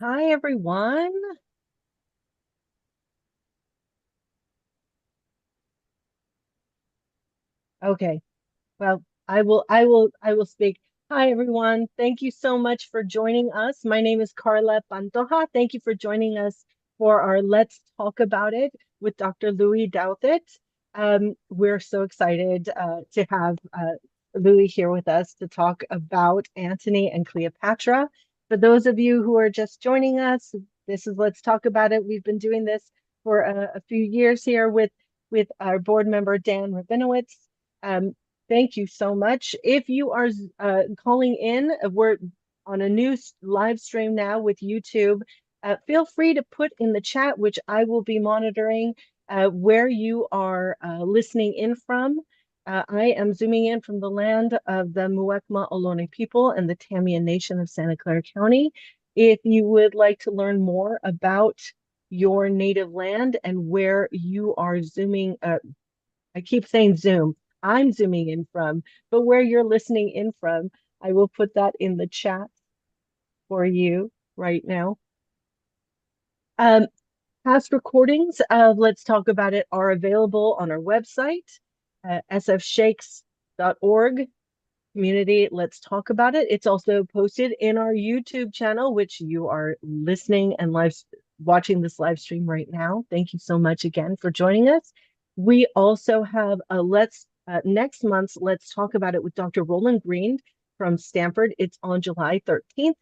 Hi, everyone. Okay. Well, I will speak. Hi, everyone. Thank you so much for joining us. My name is Carla Pantoja. Thank you for joining us for our Let's Talk About It with Dr. Lue Douthit. We're so excited to have Louis here with us to talk about Antony and Cleopatra. For those of you who are just joining us, this is Let's Talk About It. We've been doing this for a few years here with our board member Dan Rabinowitz. Um, Thank you so much. If you are calling in, we're on a new live stream now with YouTube. Feel free to put in the chat, which I will be monitoring, where you are listening in from. I am zooming in from the land of the Muwekma Ohlone people and the Tamiya Nation of Santa Clara County. If you would like to learn more about your native land and where you are zooming, I keep saying Zoom. I'm zooming in from, but where you're listening in from, I will put that in the chat for you right now. Um, Past recordings of Let's Talk About It are available on our website, sfshakes.org. Community, Let's Talk About It. It's also posted in our YouTube channel, which you are listening and live watching this live stream right now. Thank you so much again for joining us. We also have a next month's Let's Talk About It with Dr. Roland Green from Stanford. It's on July 13th.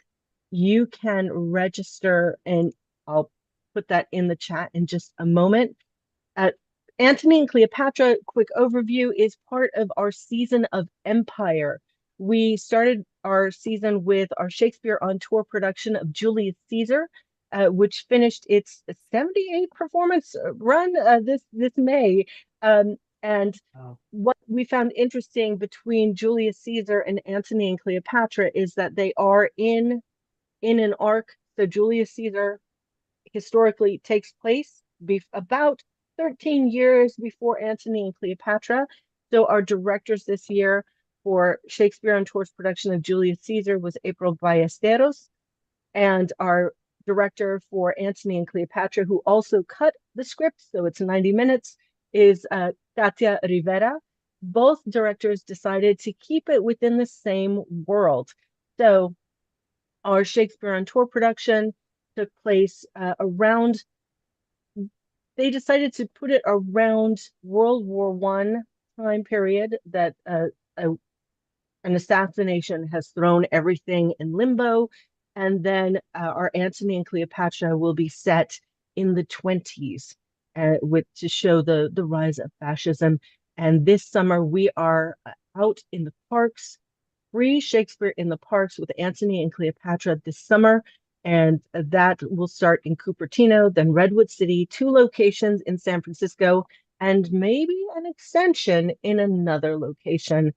You can register, and I'll put that in the chat in just a moment. Uh, Antony and Cleopatra, quick overview, is part of our season of Empire. We started our season with our Shakespeare on Tour production of Julius Caesar, which finished its 78 performance run this May. And what we found interesting between Julius Caesar and Antony and Cleopatra is that they are in an arc. So Julius Caesar historically takes place about 13 years before Antony and Cleopatra. So our directors this year for Shakespeare on Tour's production of Julius Caesar was April Ballesteros, and our director for Antony and Cleopatra, who also cut the script, so it's 90 minutes, is Katia Rivera. Both directors decided to keep it within the same world. So our Shakespeare on Tour production took place around, they decided to put it around World War One time period that an assassination has thrown everything in limbo. And then our Antony and Cleopatra will be set in the 20s to show the rise of fascism. And this summer we are out in the parks, free Shakespeare in the parks with Antony and Cleopatra this summer. And that will start in Cupertino, then Redwood City, two locations in San Francisco, and maybe an extension in another location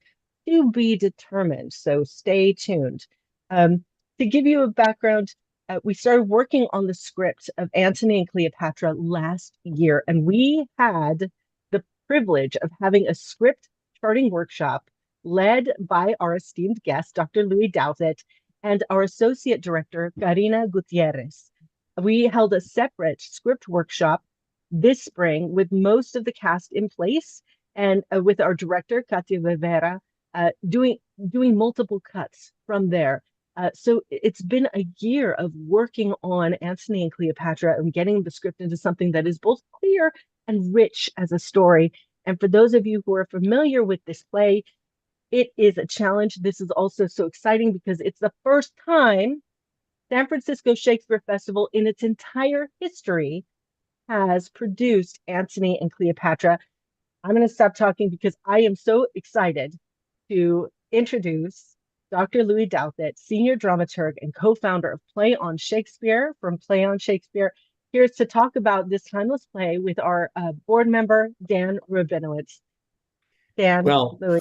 to be determined. So stay tuned. To give you a background, we started working on the script of Antony and Cleopatra last year, and we had the privilege of having a script charting workshop led by our esteemed guest, Dr. Lue Douthit, and our associate director, Karina Gutierrez. We held a separate script workshop this spring with most of the cast in place and with our director, Katia Rivera, doing multiple cuts from there. So it's been a year of working on Antony and Cleopatra and getting the script into something that is both clear and rich as a story. And for those of you who are familiar with this play, it is a challenge. This is also so exciting because it's the first time San Francisco Shakespeare Festival in its entire history has produced Antony and Cleopatra. I'm going to stop talking because I am so excited to introduce Dr. Lue Douthit, senior dramaturg and co-founder of Play on Shakespeare from Play on Shakespeare. Here's to talk about this timeless play with our board member, Dan Rabinowitz. Dan, Well, Louis.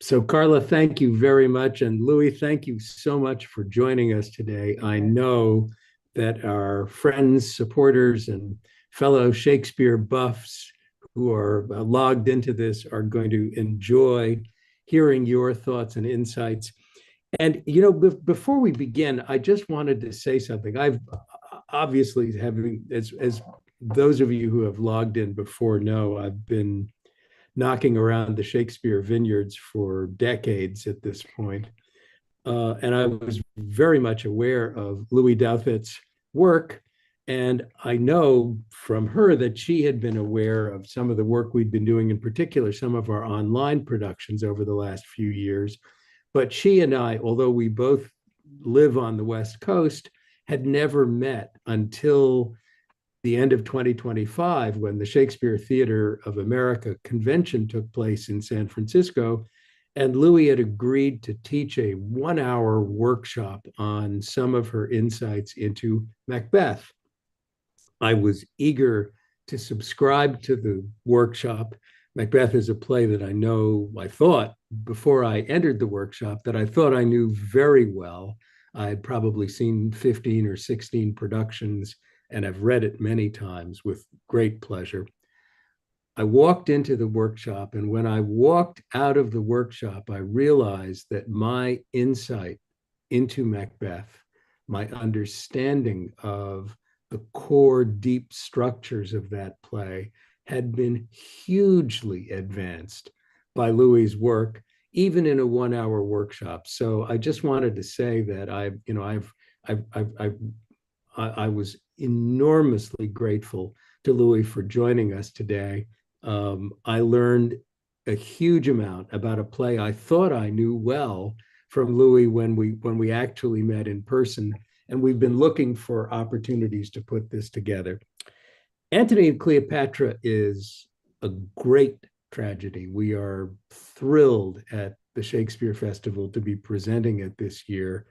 so Carla, thank you very much. And Louis, thank you so much for joining us today. I know that our friends, supporters, and fellow Shakespeare buffs who are logged into this are going to enjoy hearing your thoughts and insights. And before we begin, I just wanted to say something. I've obviously having as those of you who have logged in before know, I've been knocking around the Shakespeare vineyards for decades at this point. And I was very much aware of Lue Douthit's work. And I know from her that she had been aware of some of the work we'd been doing, in particular, some of our online productions over the last few years. But she and I, although we both live on the West Coast, had never met until the end of 2025 when the Shakespeare Theater of America convention took place in San Francisco. And Louie had agreed to teach a 1 hour workshop on some of her insights into Macbeth. I was eager to subscribe to the workshop. Macbeth is a play that I thought before I entered the workshop, that I thought I knew very well. I had probably seen 15 or 16 productions and have read it many times with great pleasure. I walked into the workshop, and when I walked out of the workshop, I realized that my insight into Macbeth, my understanding of the core deep structures of that play, had been hugely advanced by Louis's work, even in a 1 hour workshop. So I just wanted to say that I was enormously grateful to Louis for joining us today. I learned a huge amount about a play I thought I knew well from Louis when we actually met in person, and we've been looking for opportunities to put this together. Antony and Cleopatra is a great tragedy. We are thrilled at the Shakespeare Festival to be presenting it this year.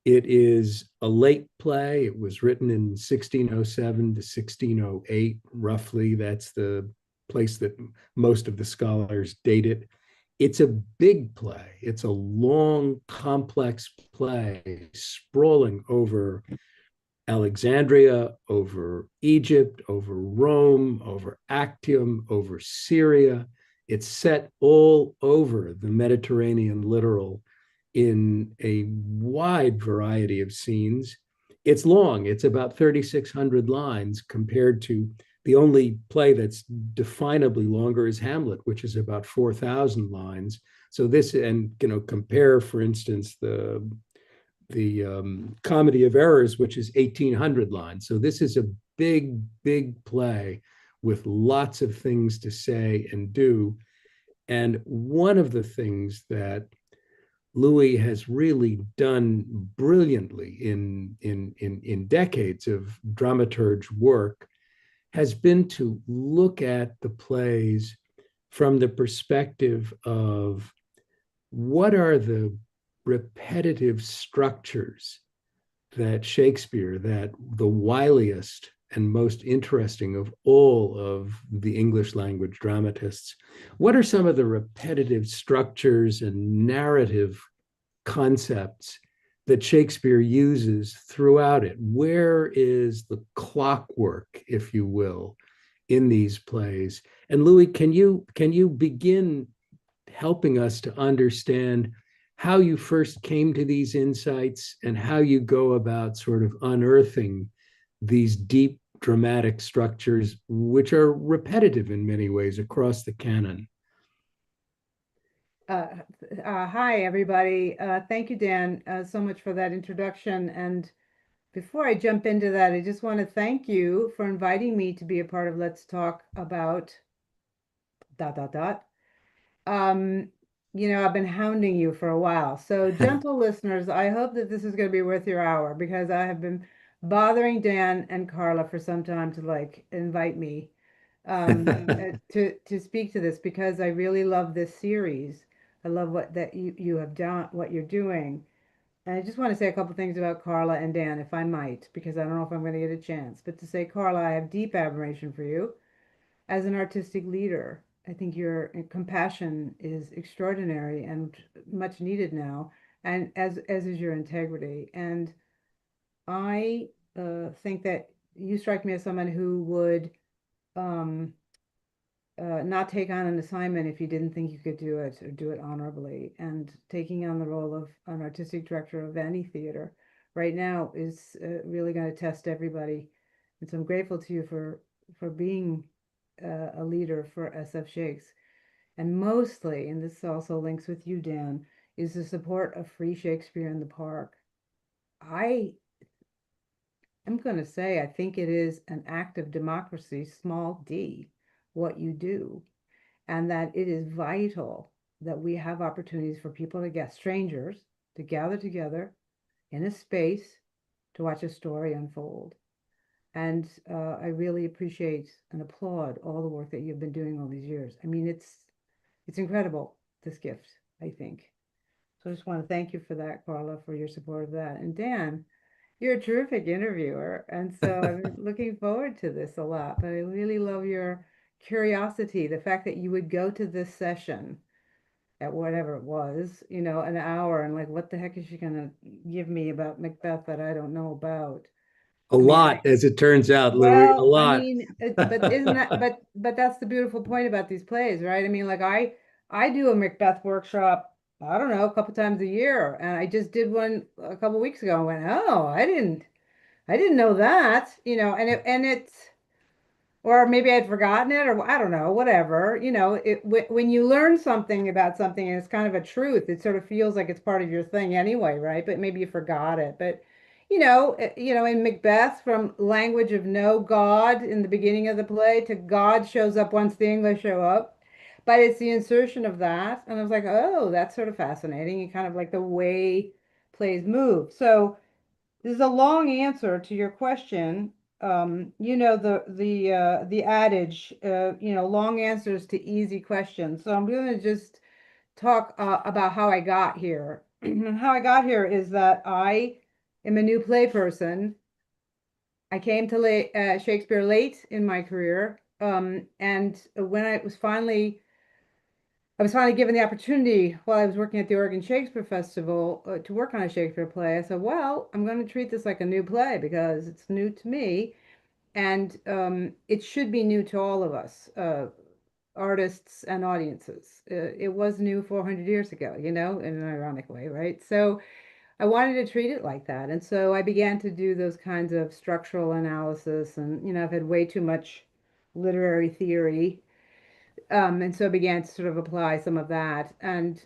It is a late play. It was written in 1607 to 1608, roughly. That's the place that most of the scholars date it. It's a big play. It's a long, complex play, sprawling over Alexandria, over Egypt, over Rome, over Actium, over Syria. It's set all over the Mediterranean littoral in a wide variety of scenes. It's long, it's about 3,600 lines compared to the only play that's definably longer is Hamlet, which is about 4,000 lines. So this, and compare, for instance, the Comedy of Errors, which is 1,800 lines. So this is a big, big play with lots of things to say and do. And one of the things that Louis has really done brilliantly in decades of dramaturg work has been to look at the plays from the perspective of what are the repetitive structures that Shakespeare, that the wiliest and most interesting of all of the English language dramatists, what are some of the repetitive structures and narrative concepts that Shakespeare uses throughout it? Where is the clockwork, if you will, in these plays? And Louis, can you begin helping us to understand how you first came to these insights and how you go about sort of unearthing these deep dramatic structures, which are repetitive in many ways across the canon? Uh, Hi, everybody. Thank you, Dan, so much for that introduction. And before I jump into that, I just want to thank you for inviting me to be a part of Let's Talk About dot dot dot. Um, I've been hounding you for a while. So, gentle listeners, I hope that this is going to be worth your hour because I have been bothering Dan and Carla for some time to invite me to speak to this because I really love this series. I love what that you have done, what you're doing. And I just want to say a couple things about Carla and Dan, if I might, because I don't know if I'm going to get a chance. But to say, Carla, I have deep admiration for you as an artistic leader. I think your compassion is extraordinary and much needed now, and as is your integrity. And I think that you strike me as someone who would um, not take on an assignment if you didn't think you could do it or do it honorably. And taking on the role of an artistic director of any theater right now is really going to test everybody. And so I'm grateful to you for being a leader for SF Shakes. And mostly, and this also links with you, Dan, is the support of free Shakespeare in the Park. I am going to say I think it is an act of democracy, small d, what you do, and that it is vital that we have opportunities for people to get strangers to gather together in a space to watch a story unfold. And I really appreciate and applaud all the work that you've been doing all these years. I mean, it's incredible, this gift, I think. So I just want to thank you for that, Carla, for your support of that. And Dan, you're a terrific interviewer. And so I'm looking forward to this a lot. But I really love your curiosity, the fact that you would go to this session at whatever it was, an hour, and like, what the heck is she going to give me about Macbeth that I don't know about? A I mean, lot, as it turns out, Louis, a well, I lot. mean, but isn't that, but that's the beautiful point about these plays, right? I mean, like I do a Macbeth workshop, I don't know, a couple times a year, and I just did one a couple weeks ago and went, oh, I didn't know that, and it's, or maybe I'd forgotten it, or I don't know, whatever. When you learn something about something and it's kind of a truth, it sort of feels like it's part of your thing anyway, right? But maybe you forgot it. But in Macbeth, from language of no God in the beginning of the play to God shows up once the English show up. But it's the insertion of that, and I was like, oh, that's sort of fascinating, and kind of like the way plays move. So this is a long answer to your question. The adage, long answers to easy questions. So I'm going to just talk about how I got here. And how I got here is that I am a new play person. I came to Shakespeare late in my career, and when I was finally given the opportunity while I was working at the Oregon Shakespeare Festival to work on a Shakespeare play. I said, well, I'm going to treat this like a new play because it's new to me, and it should be new to all of us, artists and audiences. It was new 400 years ago, in an ironic way, right? So I wanted to treat it like that. And so I began to do those kinds of structural analysis, and, I've had way too much literary theory, and so I began to sort of apply some of that. And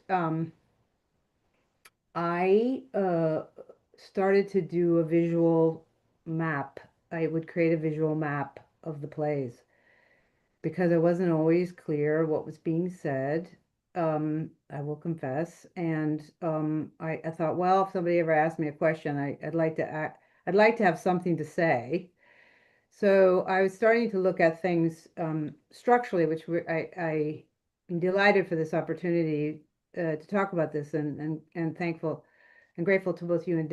I started to do a visual map. I would create a visual map of the plays because I wasn't always clear what was being said. I will confess. And I thought, well, if somebody ever asked me a question, I'd like to have something to say. So I was starting to look at things structurally, which I am delighted for this opportunity to talk about this, and thankful and grateful to both you and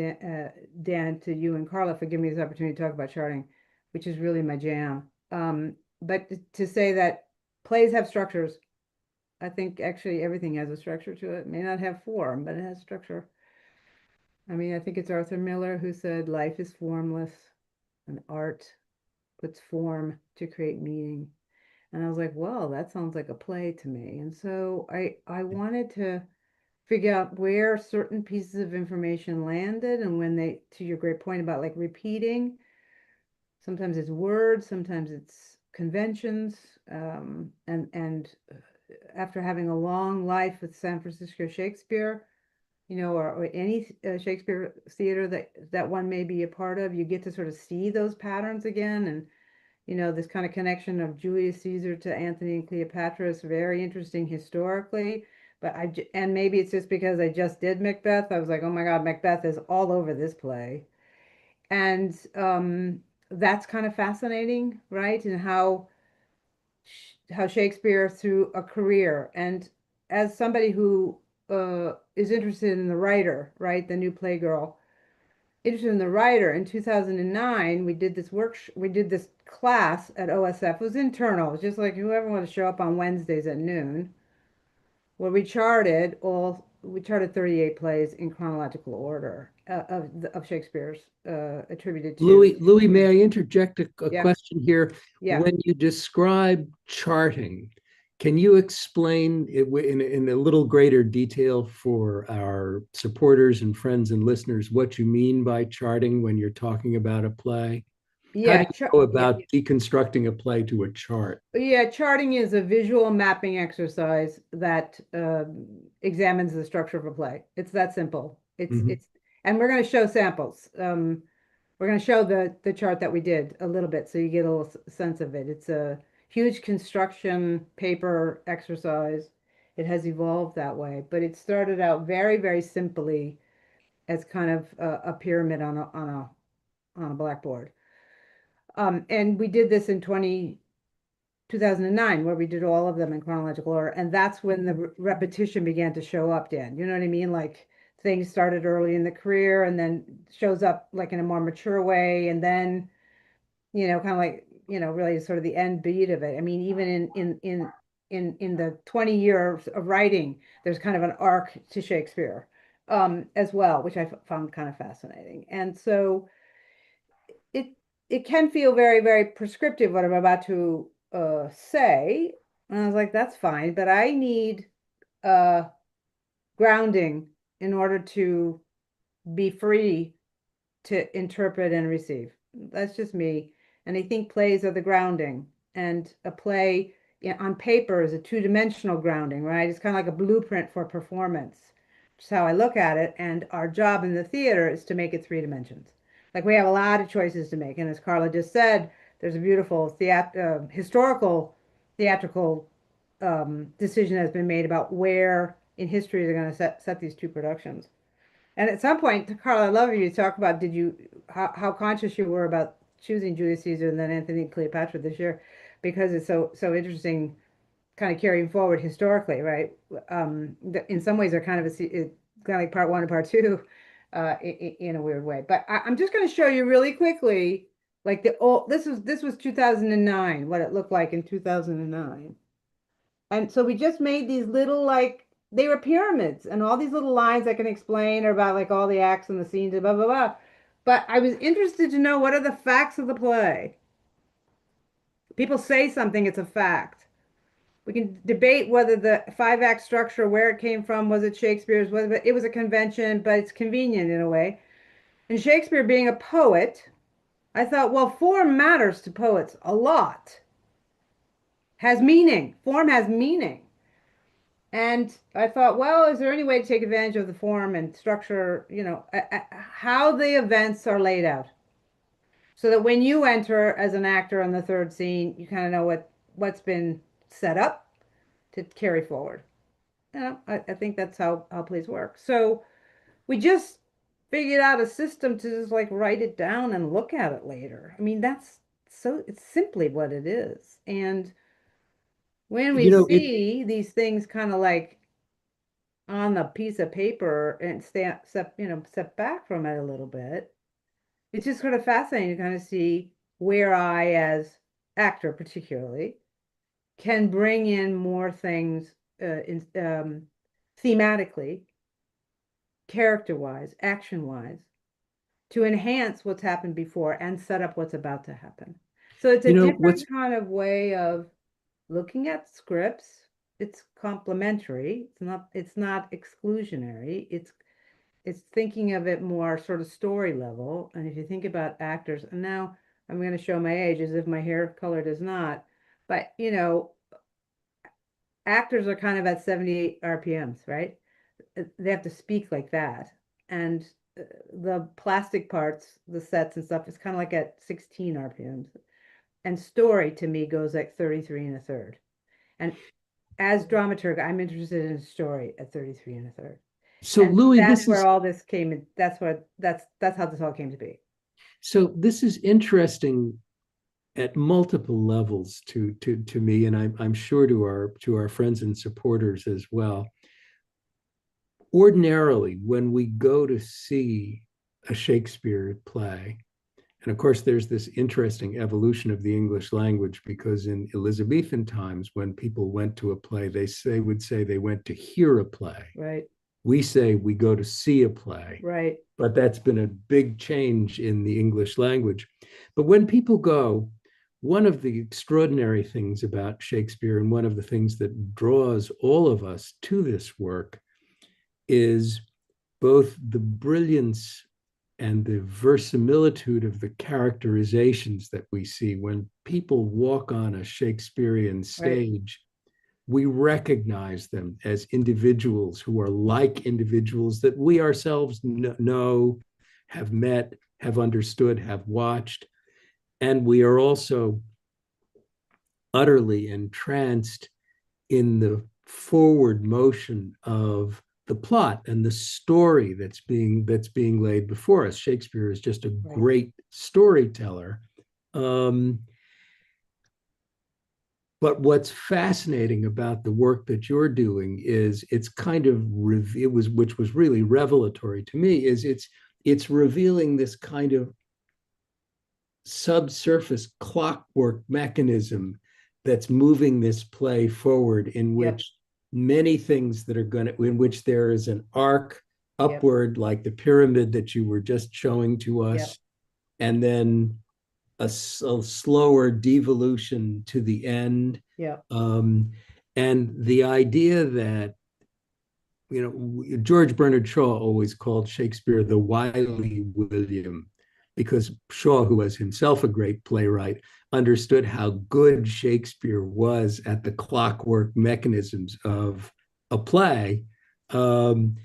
Dan, to you and Carla for giving me this opportunity to talk about charting, which is really my jam. But to say that plays have structures, I think actually everything has a structure to it. It may not have form, but it has structure. I mean, I think it's Arthur Miller who said, life is formless and art puts form to create meaning. And I was like, well, that sounds like a play to me. And so I wanted to figure out where certain pieces of information landed, and when they, to your great point about like repeating, sometimes it's words, sometimes it's conventions. And after having a long life with San Francisco Shakespeare, or any Shakespeare theater that one may be a part of, you get to sort of see those patterns again. And this kind of connection of Julius Caesar to Antony and Cleopatra is very interesting historically. But and maybe it's just because I just did Macbeth. I was like, oh my God, Macbeth is all over this play. And that's kind of fascinating, right? And how Shakespeare, through a career, and as somebody who is interested in the writer, right, the new Playgirl, interested in the writer, in 2009 we did this class at OSF. It was internal. It was just like whoever wanted to show up on Wednesdays at noon, where we charted 38 plays in chronological order of Shakespeare's attributed to. Louis, may I interject a Yeah, question here? yeah. When you describe charting, Can you explain it in a little greater detail for our supporters and friends and listeners what you mean by charting when you're talking about a play? How do Yeah, you go about deconstructing a play to a chart? yeah, charting is a visual mapping exercise that examines the structure of a play. It's that simple. Mhm. And we're going to show samples. We're going to show the chart that we did a little bit so you get a little sense of it. It's a huge construction paper exercise. It has evolved that way, but it started out very, very simply as kind of a pyramid on a blackboard. And we did this in 2009, where we did all of them in chronological order. And that's when the repetition began to show up, Dan. You know what I mean? Like things started early in the career and then shows up like in a more mature way. And then, kind of like, really sort of the end beat of it. I mean, even in the 20 years of writing, there's kind of an arc to Shakespeare as well, which I found kind of fascinating. And so it it can feel very, very prescriptive what I'm about to say. And I was like, that's fine, but I need uh, grounding in order to be free to interpret and receive. That's just me. And I think plays are the grounding. And a play on paper is a two-dimensional grounding, right? It's kind of like a blueprint for performance. Just how I look at it. And our job in the theater is to make it three dimensions. Like we have a lot of choices to make. And as Carla just said, there's a beautiful historical theatrical decision has been made about where in history they're going to set these two productions. And at some point, Carl, I love you to talk about how conscious you were about choosing Julius Caesar and then Antony and Cleopatra this year, because it's so interesting, kind of carrying forward historically, right? In some ways, they're kind of kind of like part one and part two, in a weird way. But I'm just going to show you really quickly, like this was 2009, what it looked like in 2009. And so we just made these little like they were pyramids and all these little lines I can explain are about like all the acts and the scenes and blah blah blah. But I was interested to know what are the facts of the play. People say something, it's a fact. We can debate whether the five-act structure, where it came from, was it Shakespeare's, was it was a convention, but it's convenient in a way. And Shakespeare being a poet, I thought, well, form matters to poets a lot. Has meaning. Form has meaning. And I thought, well, is there any way to take advantage of the form and structure, how the events are laid out so that when you enter as an actor on the third scene, you kind of know what's been set up to carry forward. I think that's how plays work. So we just figured out a system to just like write it down and look at it later. I mean, it's simply what it is. And when we You know, it see these things kind of like on the piece of paper and step back from it a little bit, it's just sort of fascinating to kind of see where I, as actor particularly, can bring in more things thematically, character-wise, action-wise, to enhance what's happened before and set up what's about to happen. So it's a what's different kind of way of looking at scripts. It's complementary. It's not exclusionary. It's thinking of it more sort of story level. And if you think about actors, and now I'm going to show my age as if my hair color does not, but actors are kind of at 78 RPMs, right? They have to speak like that. And the plastic parts, the sets and stuff, is kind of like at 16 RPMs. And story to me goes like 33 and a third. And as dramaturg, I'm interested in story at 33 and a third. so And Louis, that's where all this came in. That's how this all came to be. this is interesting at multiple levels to me, and I'm sure to our friends and supporters as well. Ordinarily, when we go to see a Shakespeare play, and of course, there's this interesting evolution of the English language because in Elizabethan times, when people went to a play, would say they went to hear a play. Right. We say we go to see a play. Right. But that's been a big change in the English language. But when people go, one of the extraordinary things about Shakespeare, and one of the things that draws all of us to this work, is both the brilliance and the verisimilitude of the characterizations that we see. When people walk on a Shakespearean Right. stage, we recognize them as individuals who are like individuals that we ourselves know, have met, have understood, have watched. And we are also utterly entranced in the forward motion of the plot and the story that's being laid before us. Shakespeare is just a Right. great storyteller. Um, but what's fascinating about the work that you're doing is it's kind of it was, which was really revelatory to me, is it's revealing this kind of subsurface clockwork mechanism that's moving this play forward, in Yep. which many things that are going to, in which there is an arc Yep. upward, like the pyramid that you were just showing to Yep. us, and then a slower devolution to the end. Yep. Um, and the idea that, George Bernard Shaw always called Shakespeare the wily William, because Shaw, who was himself a great playwright, understood how good Shakespeare was at the clockwork mechanisms of a play. Um,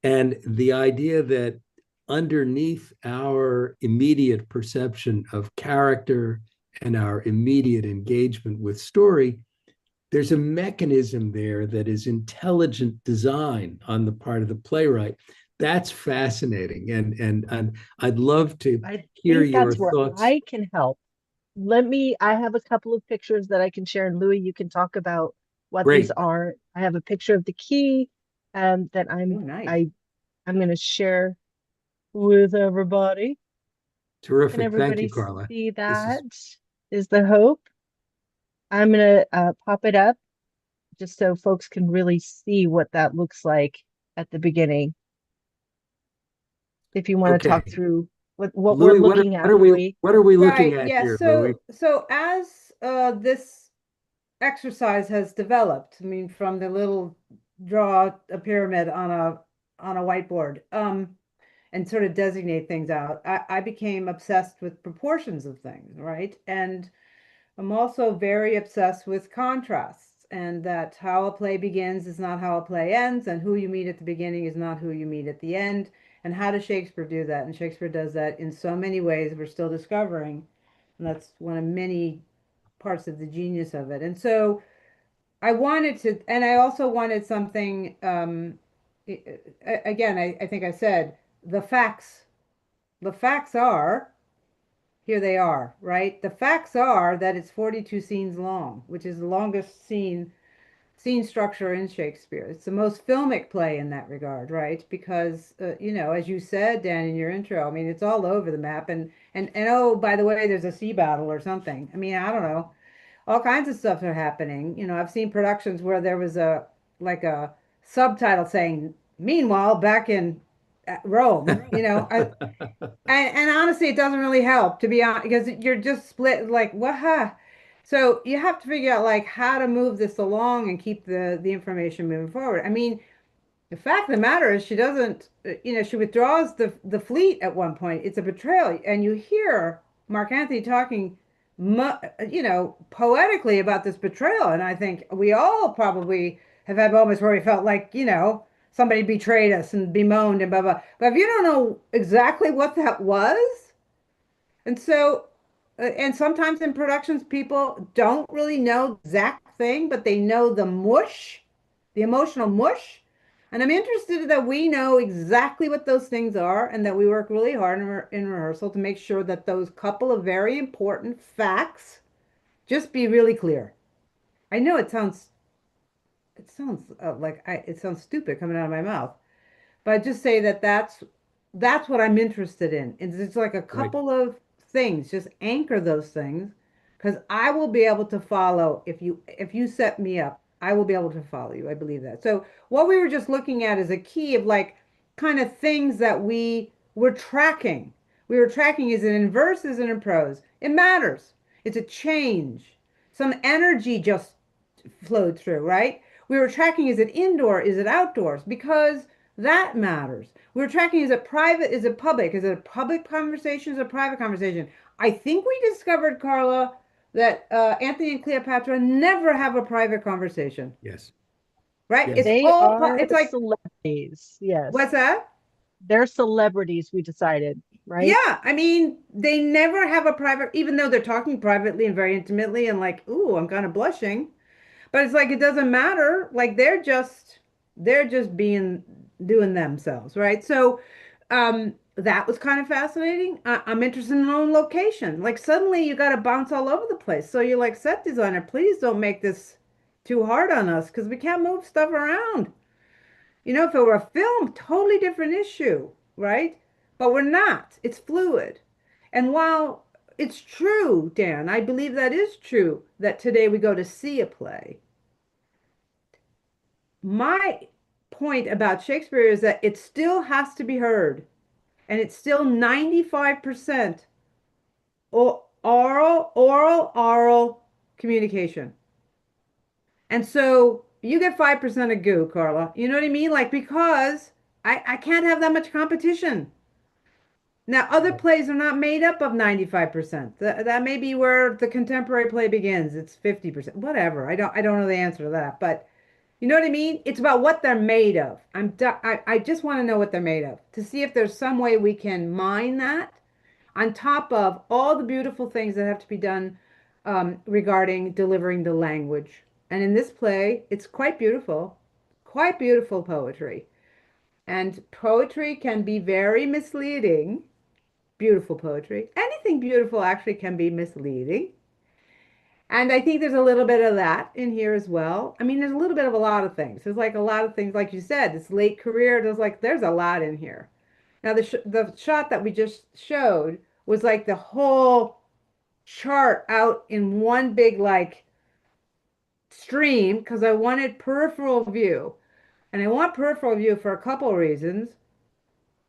and the idea that underneath our immediate perception of character and our immediate engagement with story, there's a mechanism there that is intelligent design on the part of the playwright. That's fascinating, and I'd love to I hear think your that's where thoughts. I can help. I have a couple of pictures that I can share, and Louis, you can talk about what these Great, are. I have a picture of the key that Oh, nice. I'm going to share with everybody. Can terrific. Thank you, everybody Carla. see This that? is Is the hope. I'm going to pop it up just so folks can really see what that looks like at the beginning. If you want to talk okay. through what we're Louis, what are, looking what at, are we Louis. what are we looking Right. at Yeah. here, Louis? So as this exercise has developed, I mean, from the little draw a pyramid on a whiteboard, and sort of designate things out, I became obsessed with proportions of things, right? And I'm also very obsessed with contrasts, and that how a play begins is not how a play ends, and who you meet at the beginning is not who you meet at the end. And how does Shakespeare do that? And Shakespeare does that in so many ways we're still discovering. And that's one of many parts of the genius of it. And so I wanted to, and I also wanted something, again, I think I said the facts are, here they are, right? The facts are that it's 42 scenes long, which is the longest scene structure in Shakespeare. It's the most filmic play in that regard, right? Because as you said, Dan, in your intro, I mean, it's all over the map, and oh, by the way, there's a sea battle or something. I mean, I don't know, all kinds of stuff are happening. I've seen productions where there was a subtitle saying, "Meanwhile, back in Rome," and honestly, it doesn't really help, to be honest, because you're just split like what? Huh? So you have to figure out like how to move this along and keep the information moving forward. I mean, the fact of the matter is she doesn't, she withdraws the fleet at one point. It's a betrayal, and you hear Mark Antony talking, poetically about this betrayal, and I think we all probably have had moments where we felt like, somebody betrayed us and bemoaned and blah blah. But if you don't know exactly what that was, and so, and sometimes in productions, people don't really know the exact thing, but they know the mush, the emotional mush. And I'm interested that we know exactly what those things are and that we work really hard in rehearsal to make sure that those couple of very important facts just be really clear. I know it sounds stupid coming out of my mouth, but I just say that that's what I'm interested in. It's like a Right. couple of things. Just anchor those things, because I will be able to follow if you set me up. I will be able to follow you. I believe that. So what we were just looking at is a key of like kind of things that we were tracking. We were tracking, is it in verse, is it in prose? It matters. It's a change. Some energy just flowed through, right? We were tracking, is it indoor? Is it outdoors? Because that matters. We were tracking, is it private? Is it public? Is it a public conversation? Is it a private conversation? I think we discovered, Carla, that Antony and Cleopatra never have a private conversation, Yes. right? Yes. It's They all part, are it's like, celebrities. what's Yes. that? They're celebrities, we decided, right? Yeah, I mean, they never have a private, even though they're talking privately and very intimately and like, ooh, I'm kind of blushing. But it's like it doesn't matter. Like they're just being doing themselves, right? So that was kind of fascinating. I'm interested in own location. Like suddenly you got to bounce all over the place. So you're like, set designer, please don't make this too hard on us because we can't move stuff around. If it were a film, totally different issue, right? But we're not. It's fluid. And while it's true, Dan, I believe that is true that today we go to see a play. My point about Shakespeare is that it still has to be heard, and it's still 95% oral communication. And so you get 5% of goo, Carla. You know what I mean? Like, because I can't have that much competition. Now, other plays are not made up of 95%. That may be where the contemporary play begins. It's 50%. Whatever. I don't know the answer to that, but you know what I mean? It's about what they're made of. I just want to know what they're made of to see if there's some way we can mine that on top of all the beautiful things that have to be done regarding delivering the language. And in this play, it's quite beautiful poetry. And poetry can be very misleading. Beautiful poetry. Anything beautiful actually can be misleading. And I think there's a little bit of that in here as well. I mean, there's a little bit of a lot of things. There's like a lot of things, like you said, this late career. There's a lot in here. Now, the shot that we just showed was like the whole chart out in one big like stream because I wanted peripheral view. And I want peripheral view for a couple of reasons.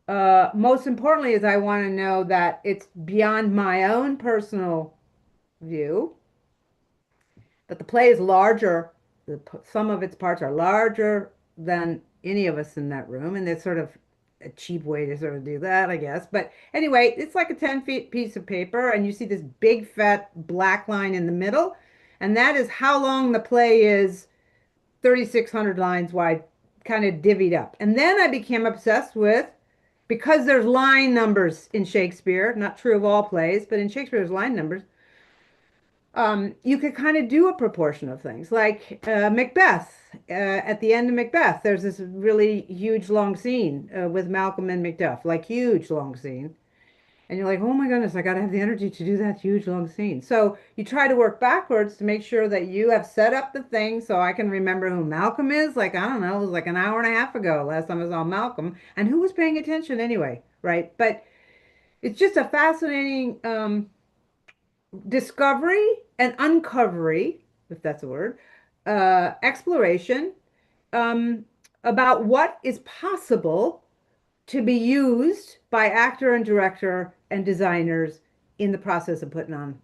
Most importantly is I want to know that it's beyond my own personal view, that the play is larger. Some of its parts are larger than any of us in that room, and it's sort of a cheap way to sort of do that, I guess. But anyway, it's like a 10 feet piece of paper, and you see this big fat black line in the middle, and that is how long the play is, 3,600 lines wide, kind of divvied up. And then I became obsessed with, because there's line numbers in Shakespeare, not true of all plays, but in Shakespeare there's line numbers. You could kind of do a proportion of things like Macbeth. At the end of Macbeth, there's this really huge long scene with Malcolm and Macduff, like huge long scene. And you're like, oh my goodness, I got to have the energy to do that huge long scene. So you try to work backwards to make sure that you have set up the thing so I can remember who Malcolm is. Like, I don't know, it was like an hour and a half ago last time I saw Malcolm. And who was paying attention anyway, right? But it's just a fascinating discovery and uncovery, if that's a word, exploration um, about what is possible to be used by actor and director and designers in the process of putting on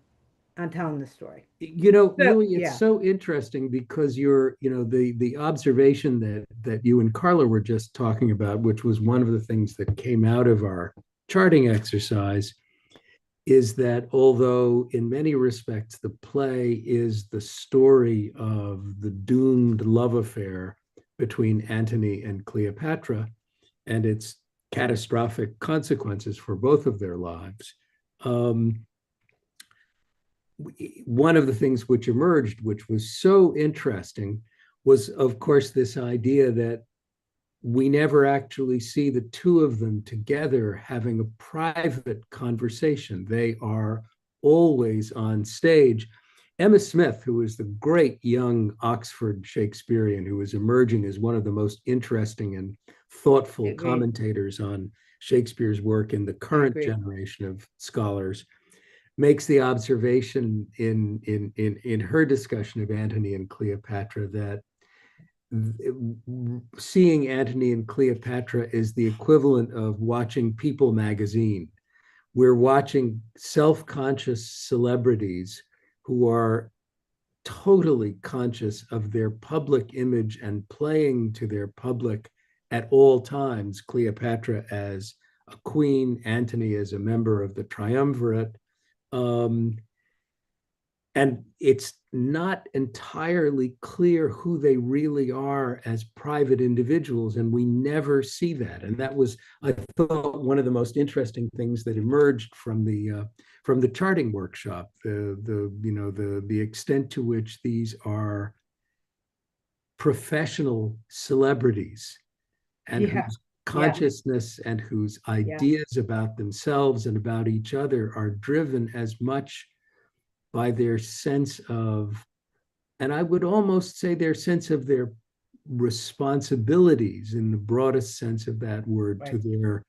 telling the story. So Louis, it's yeah, so interesting because the observation that you and Carla were just talking about, which was one of the things that came out of our charting exercise, is that although in many respects the play is the story of the doomed love affair between Antony and Cleopatra and its catastrophic consequences for both of their lives, one of the things which emerged, which was so interesting, was, of course, this idea that we never actually see the two of them together having a private conversation. They are always on stage. Emma Smith, who is the great young Oxford Shakespearean who is emerging as one of the most interesting and I thoughtful agree. commentators on Shakespeare's work in the I current agree. generation of scholars, makes the observation in her discussion of Antony and Cleopatra that seeing Antony and Cleopatra is the equivalent of watching People magazine. We're watching self-conscious celebrities who are totally conscious of their public image and playing to their public at all times. Cleopatra as a queen, Antony as a member of the triumvirate. Um, and it's not entirely clear who they really are as private individuals, and we never see that. And that was, I thought, one of the most interesting things that emerged from the charting workshop. The extent to which these are professional celebrities and Yeah, whose yeah, consciousness and whose yeah, ideas about themselves and about each other are driven as much by their sense of, and I would almost say their sense of their responsibilities in the broadest sense of that word right.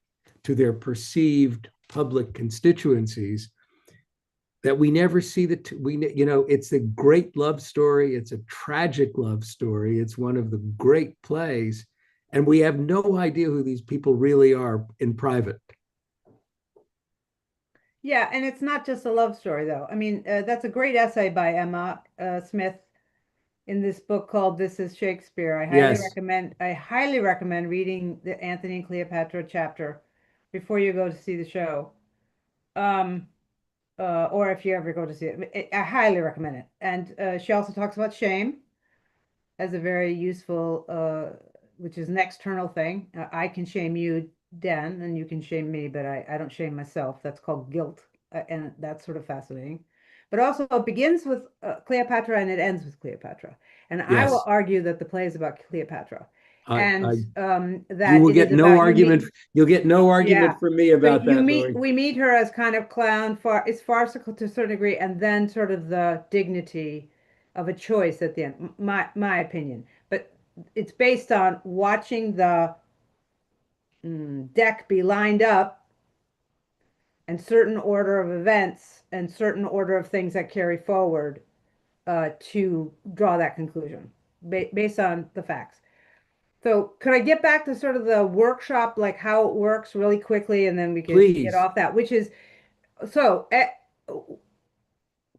to their perceived public constituencies, that we never see it's a great love story, it's a tragic love story, it's one of the great plays, and we have no idea who these people really are in private. Yeah, and it's not just a love story, though. I mean, that's a great essay by Emma Smith in this book called "This Is Shakespeare." Yes. I highly recommend reading the Antony and Cleopatra chapter before you go to see the show. Um, or if you ever go to see it, I highly recommend it. And she also talks about shame as a very useful, which is an external thing. I can shame you, Dan, and you can shame me, but I don't shame myself. That's called guilt, and that's sort of fascinating. But also, it begins with Cleopatra and it ends with Cleopatra. And I will Yes. argue that the play is about Cleopatra, I, and I you that will it is get no about you meet. argument. You'll get no Yeah. argument from me So about that, Louis. we meet her as kind of clown, it's farcical to a certain degree, and then sort of the dignity of a choice at the end, my opinion. But it's based on watching the deck be lined up and certain order of events and certain order of things that carry forward to draw that conclusion based on the facts. So could I get back to sort of the workshop, like how it works really quickly, and then we could get Please, off that, which is, so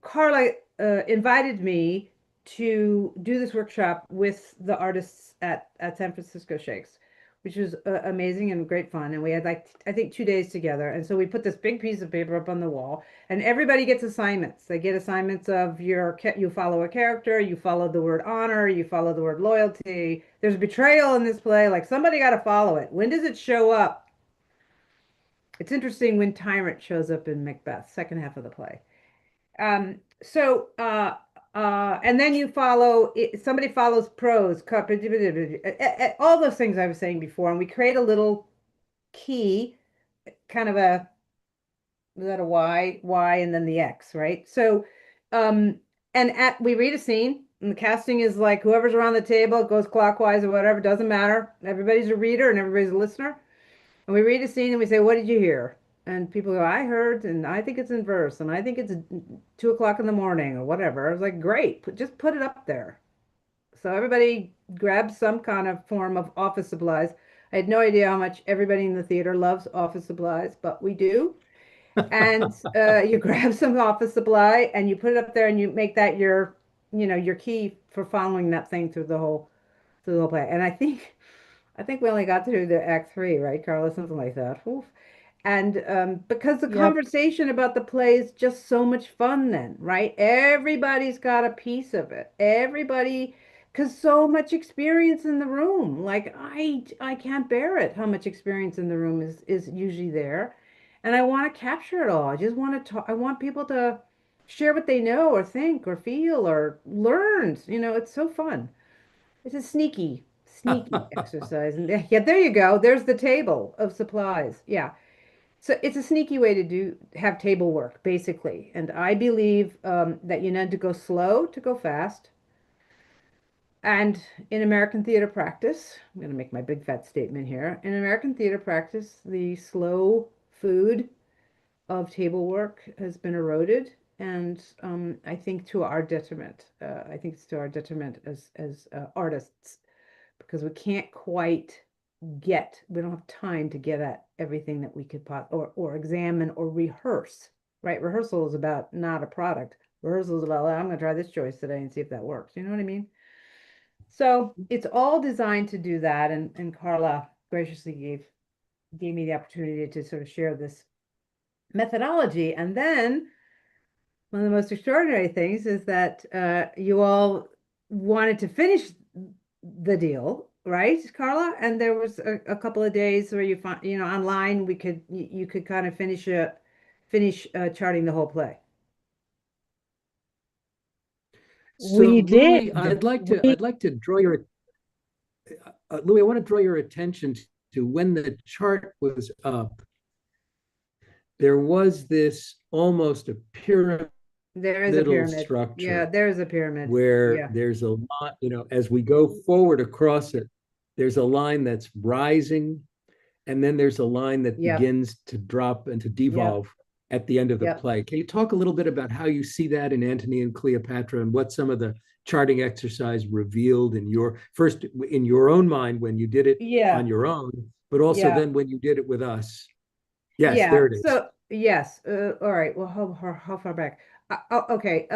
Carla invited me to do this workshop with the artists at San Francisco Shakes, which was amazing and great fun. And we had like, I think 2 days together. And so we put this big piece of paper up on the wall, and everybody gets assignments. They get assignments of you follow a character, you follow the word honor, you follow the word loyalty. There's betrayal in this play. Like somebody got to follow it. When does it show up? It's interesting when Tyrant shows up in Macbeth, second half of the play. So, and then you follow, somebody follows prose, all those things I was saying before, and we create a little key, kind of a, is that a Y, and then the X, right? So, um, we read a scene, and the casting is like whoever's around the table, it goes clockwise or whatever, doesn't matter. Everybody's a reader and everybody's a listener. And we read a scene and we say, "What did you hear?" And people go, "I heard, and I think it's in verse, and I think it's 2 o'clock in the morning or whatever." I was like, "Great, just put it up there." So everybody grabs some kind of form of office supplies. I had no idea how much everybody in the theater loves office supplies, but we do. And you grab some office supply and you put it up there and you make that your key for following that thing through the whole play. And I think we only got through the act three, right, Carla? Something like that. Oof. And because the Yep. conversation about the play is just so much fun then, right? Everybody's got a piece of it. Everybody, because so much experience in the room. Like I can't bear it, how much experience in the room is usually there. And I want to capture it all. I just want to talk, I want people to share what they know or think or feel or learned. It's so fun. It's a sneaky exercise. And yeah, there you go. There's the table of supplies. Yeah. So it's a sneaky way to have table work, basically. And I believe that you need to go slow to go fast. And in American theater practice, I'm going to make my big fat statement here. In American theater practice, the slow food of table work has been eroded. And I think to our detriment. I think it's to our detriment as artists because we can't quite we don't have time to get at everything that we could or examine or rehearse, right? Rehearsal is about not a product. rehearsals about, I'm going to try this choice today and see if that works. You know what I mean? So it's all designed to do that. And Carla graciously gave me the opportunity to sort of share this methodology. And then one of the most extraordinary things is that you all wanted to finish the deal, right, Carla? And there was a couple of days where you find, online you could kind of finish charting the whole play. So We Louis, did. I'd like to draw your Louis, I want to draw your attention to when the chart was up. There was this almost a pyramidal There is a pyramid. Yeah, structure there's a pyramid. where Yeah. there's a lot, as we go forward across it, there's a line that's rising, and then there's a line that Yep. begins to drop and to Yep. devolve at the end of the Yep. play. Can you talk a little bit about how you see that in Antony and Cleopatra, and what some of the charting exercise revealed in your own mind when you did it Yeah. on your own, but also Yeah. then when you did it with us? Yes, Yeah. there it is. So yes. All right. Well, how far back? Okay.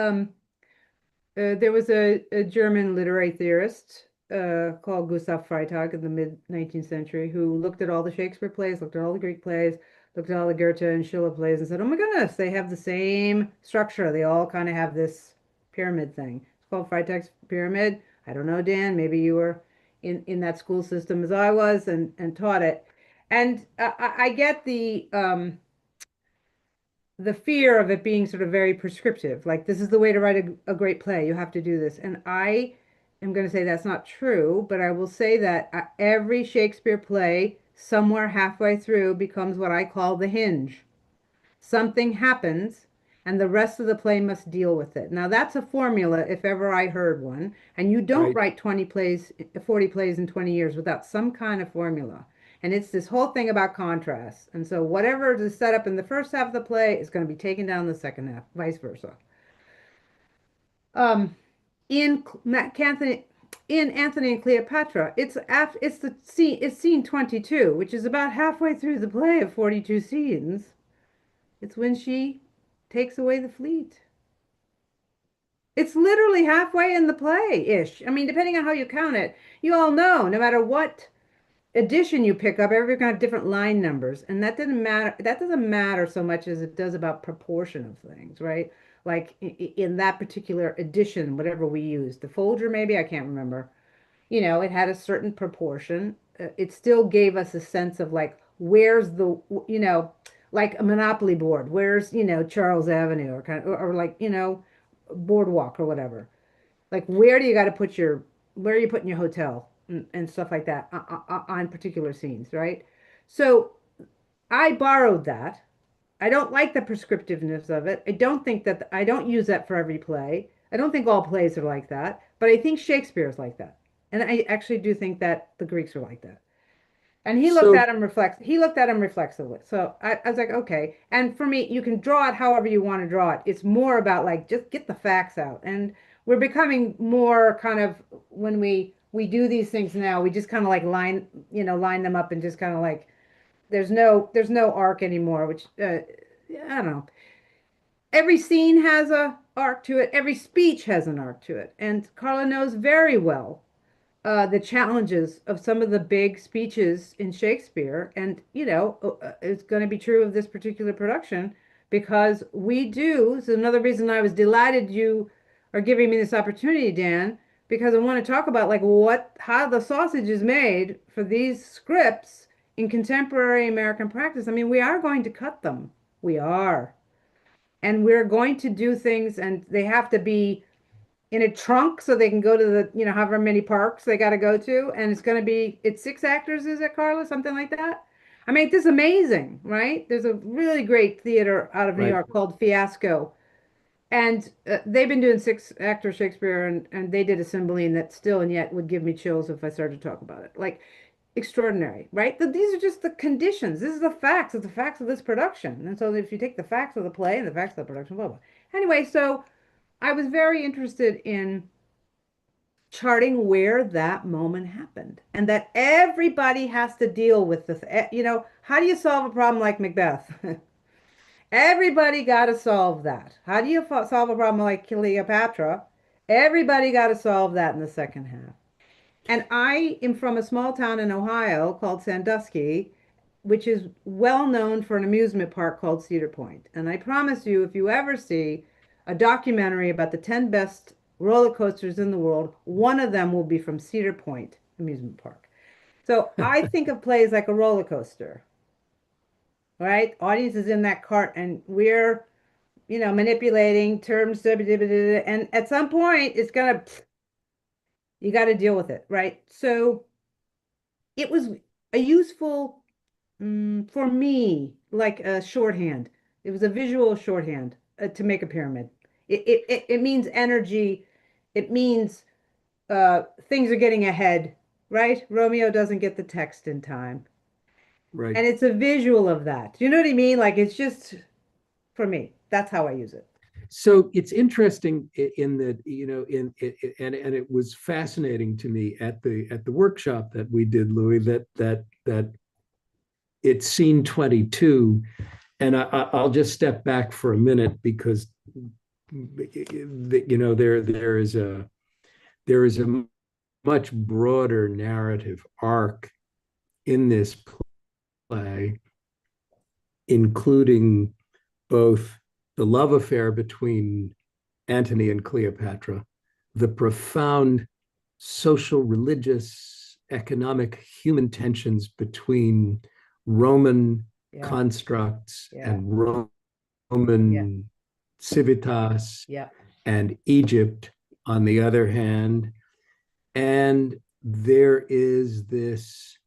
There was a German literary theorist called Gustav Freytag in the mid-19th century who looked at all the Shakespeare plays, looked at all the Greek plays, looked at all the Goethe and Schiller plays, and said, "Oh my goodness, they have the same structure. They all kind of have this pyramid thing. It's called Freytag's pyramid. I don't know, Dan. Maybe you were in that school system as I was and taught it. And I get the fear of it being sort of very prescriptive, like this is the way to write a great play. You have to do this. And I am going to say that's not true, but I will say that every Shakespeare play, somewhere halfway through, becomes what I call the hinge. Something happens, and the rest of the play must deal with it. Now, that's a formula if ever I heard one. And you don't Right. write 20 plays, 40 plays in 20 years without some kind of formula. And it's this whole thing about contrast. And so whatever is set up in the first half of the play is going to be taken down the second half, vice versa. Um, in Anthony, in Antony and Cleopatra, it's scene 22, which is about halfway through the play of 42 scenes. It's when she takes away the fleet. It's literally halfway in the play-ish. I mean, depending on how you count it, you all know, no matter what edition you pick up, every kind of different line numbers. And that didn't matter. That doesn't matter so much as it does about proportion of things, right? Like in that particular edition, whatever we used, the Folger maybe, I can't remember. It had a certain proportion. It still gave us a sense of like, where's like a Monopoly board, where's, Charles Avenue or or like, Boardwalk or whatever. Like, where are you putting your hotel and stuff like that on particular scenes, right? So I borrowed that. I don't like the prescriptiveness of it. I don't use that for every play. I don't think all plays are like that, but I think Shakespeare is like that. And I actually do think that the Greeks are like that. And So he looked at him reflexively. So I was like, okay. And for me, you can draw it however you want to draw it. It's more about like just get the facts out. And we're becoming more kind of when we do these things now, we just kind of like line them up and just kind of like there's no arc anymore, which I don't know. Every scene has a arc to it. Every speech has an arc to it. And Carla knows very well the challenges of some of the big speeches in Shakespeare. And, it's going to be true of this particular production because we do. This is another reason I was delighted you are giving me this opportunity, Dan, because I want to talk about like how the sausage is made for these scripts in contemporary American practice. I mean, we are going to cut them. We are. And we're going to do things, and they have to be in a trunk so they can go to the, however many parks they got to go to. And it's 6 actors, is it, Carla? Something like that. I mean, this is amazing, right? There's a really great theater out of New right. York called Fiasco. And they've been doing 6 actor Shakespeare, and they did a Cymbeline that still and yet would give me chills if I started to talk about it. Like, extraordinary, right? These are just the conditions. This is the facts of this production. And so if you take the facts of the play and the facts of the production, blah, blah. Anyway, so I was very interested in charting where that moment happened and that everybody has to deal with this. How do you solve a problem like Macbeth? Everybody got to solve that. How do you solve a problem like Cleopatra? Everybody got to solve that in the second half. And I am from a small town in Ohio called Sandusky, which is well known for an amusement park called Cedar Point. And I promise you, if you ever see a documentary about the 10 best roller coasters in the world, one of them will be from Cedar Point Amusement Park. So I think of plays like a roller coaster, right? Audience is in that cart and we're, manipulating terms, and at some point it's gonna, you got to deal with it, right? So it was a useful, for me, like a shorthand. It was a visual shorthand to make a pyramid. It means energy. It means things are getting ahead, right? Romeo doesn't get the text in time. Right. And it's a visual of that. Do you know what I mean? Like it's just for me. That's how I use it. So it's interesting in that, and it was fascinating to me at the workshop that we did, Louis, that it's scene 22. And I'll just step back for a minute because there is a much broader narrative arc in this play, including both the love affair between Antony and Cleopatra, the profound social, religious, economic, human tensions between Roman Yeah. constructs Yeah. and Yeah. Roman civitas Yeah. and Egypt on the other hand. And there is there's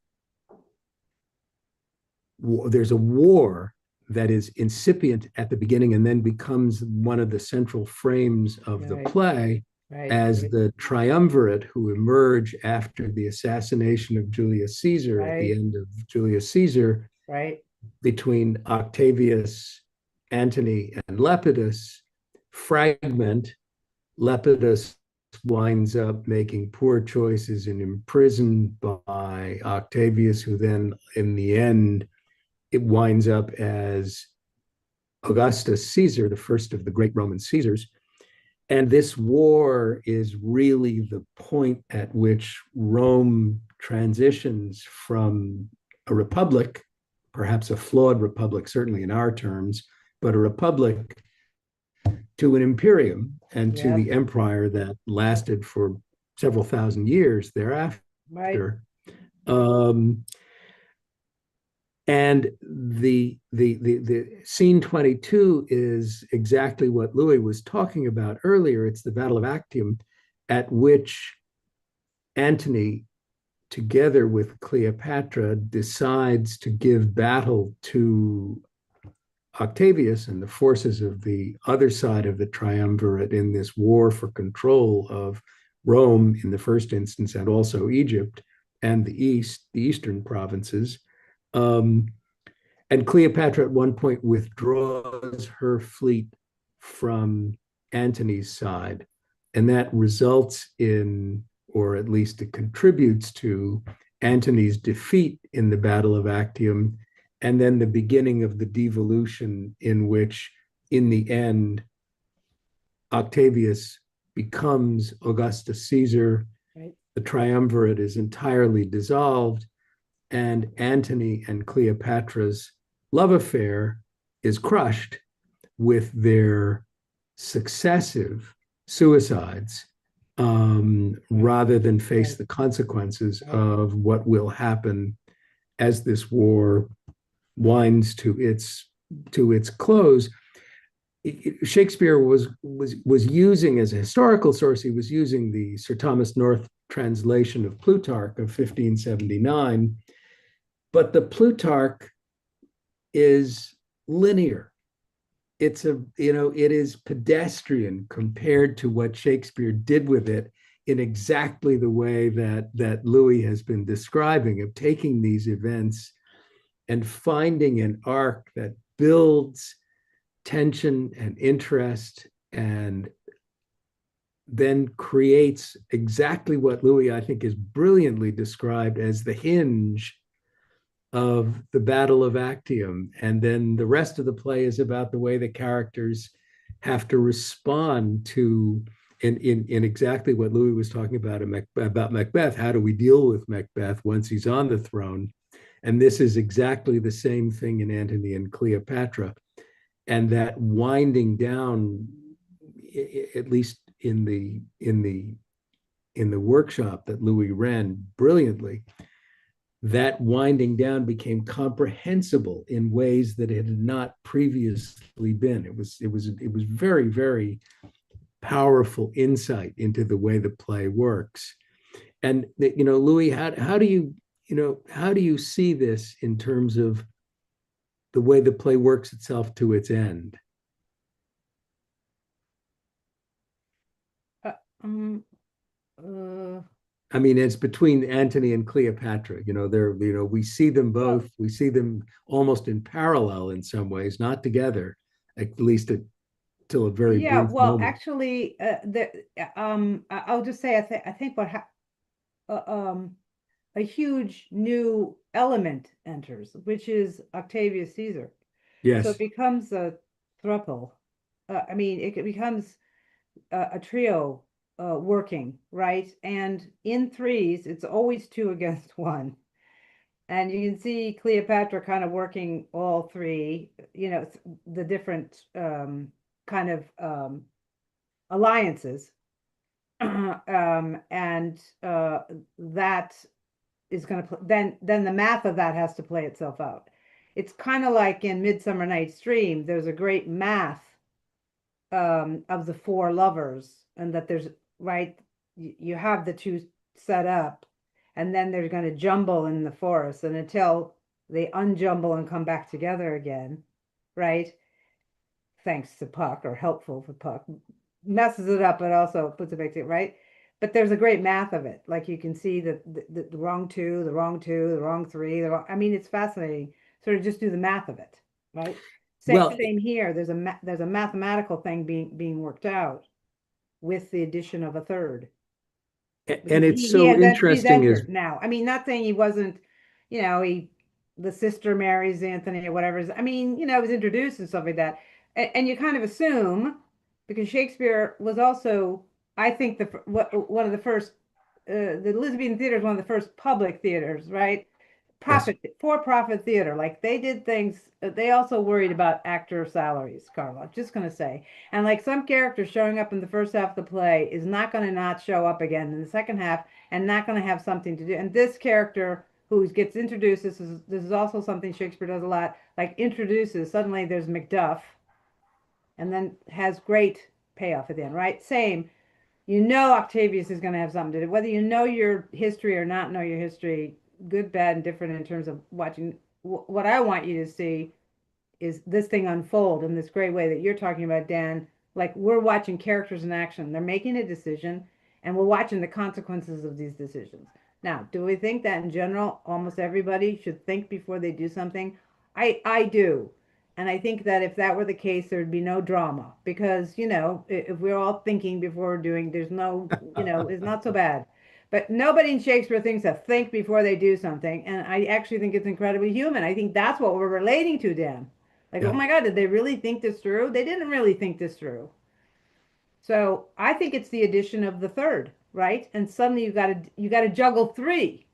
a war that is incipient at the beginning and then becomes one of the central frames of the Right. play Right. as the triumvirate who emerge after the assassination of Julius Caesar at the Right. end of Julius Caesar Right. between Octavius, Antony, and Lepidus fragment. Lepidus winds up making poor choices and imprisoned by Octavius, who then, in the end, it winds up as Augustus Caesar, the first of the great Roman Caesars. And this war is really the point at which Rome transitions from a republic, perhaps a flawed republic, certainly in our terms, but a republic, to an imperium and to Yep. the empire that lasted for several thousand years thereafter. Right. Um, and the scene 22 is exactly what Louis was talking about earlier. It's the Battle of Actium, at which Antony, together with Cleopatra, decides to give battle to Octavius and the forces of the other side of the triumvirate in this war for control of Rome in the first instance, and also Egypt and the eastern provinces. And Cleopatra at one point withdraws her fleet from Antony's side, and that results in, or at least it contributes to, Antony's defeat in the Battle of Actium, and then the beginning of the devolution in which, in the end, Octavius becomes Augustus Caesar. Right. The triumvirate is entirely dissolved, and Antony and Cleopatra's love affair is crushed with their successive suicides, rather than face the consequences of what will happen as this war winds to its close. Shakespeare was using, as a historical source, he was using the Sir Thomas North translation of Plutarch of 1579, but the Plutarch is linear. It is pedestrian compared to what Shakespeare did with it, in exactly the way that Louis has been describing, of taking these events and finding an arc that builds tension and interest and then creates exactly what Louis, I think, is brilliantly described as the hinge of the Battle of Actium. And then the rest of the play is about the way the characters have to respond to, in exactly what Louis was talking about, about Macbeth. How do we deal with Macbeth once he's on the throne? And this is exactly the same thing in Antony and Cleopatra. And that winding down, at least in the workshop that Louis ran brilliantly, that winding down became comprehensible in ways that it had not previously been. It was very, very powerful insight into the way the play works. And Louis, how do you see this in terms of the way the play works itself to its end? I mean, it's between Antony and Cleopatra. We see them both. We see them almost in parallel in some ways, not together, at least till a very Yeah, brief well, moment. actually, I'll just say I think a huge new element enters, which is Octavius Caesar. So it Yes, becomes a throuple. I mean, it becomes a trio working, right? And in threes, it's always two against one. And you can see Cleopatra kind of working all three, the different kind of alliances. And that is going to then the math of that has to play itself out. It's kind of like in Midsummer Night's Dream, there's a great math of the four lovers, and that there's right, you have the two set up, and then they're going to jumble in the forest, and until they unjumble and come back together again, right? Thanks to Puck, or helpful for Puck, messes it up, but also puts it back together, right? But there's a great math of it. Like you can see the wrong two, the wrong two, the wrong three. I mean, it's fascinating. Sort of just do the math of it, right? well, Same here. There's a mathematical thing being worked out with the addition of a third, and because it's he so he's interesting is entered now. I mean, not saying he wasn't, the sister marries Anthony or whatever. I mean, it was introduced and stuff like that, and you kind of assume, because Shakespeare was also, I think, one of the first. The Elizabethan theater is one of the first public theaters, right? yes, For-profit theater. Like they did things, they also worried about actor salaries, Carla, just gonna say. And like some character showing up in the first half of the play is not gonna not show up again in the second half, and not gonna have something to do. And this character who gets introduced, this is also something Shakespeare does a lot, like introduces, suddenly there's Macduff, and then has great payoff at the end, right? Same, Octavius is going to have something to do, whether you know your history or not know your history, good, bad, and different in terms of watching. What I want you to see is this thing unfold in this great way that you're talking about, Dan. Like we're watching characters in action. They're making a decision, and we're watching the consequences of these decisions. Now, do we think that in general, almost everybody should think before they do something? I do. And I think that if that were the case, there'd be no drama because, if we're all thinking before we're doing, there's no, it's not so bad. But nobody in Shakespeare thinks to think before they do something. And I actually think it's incredibly human. I think that's what we're relating to, Dan. Like, oh yeah. my God, did they really think this through? They didn't really think this through. So I think it's the addition of the third, right? And suddenly you got to juggle three.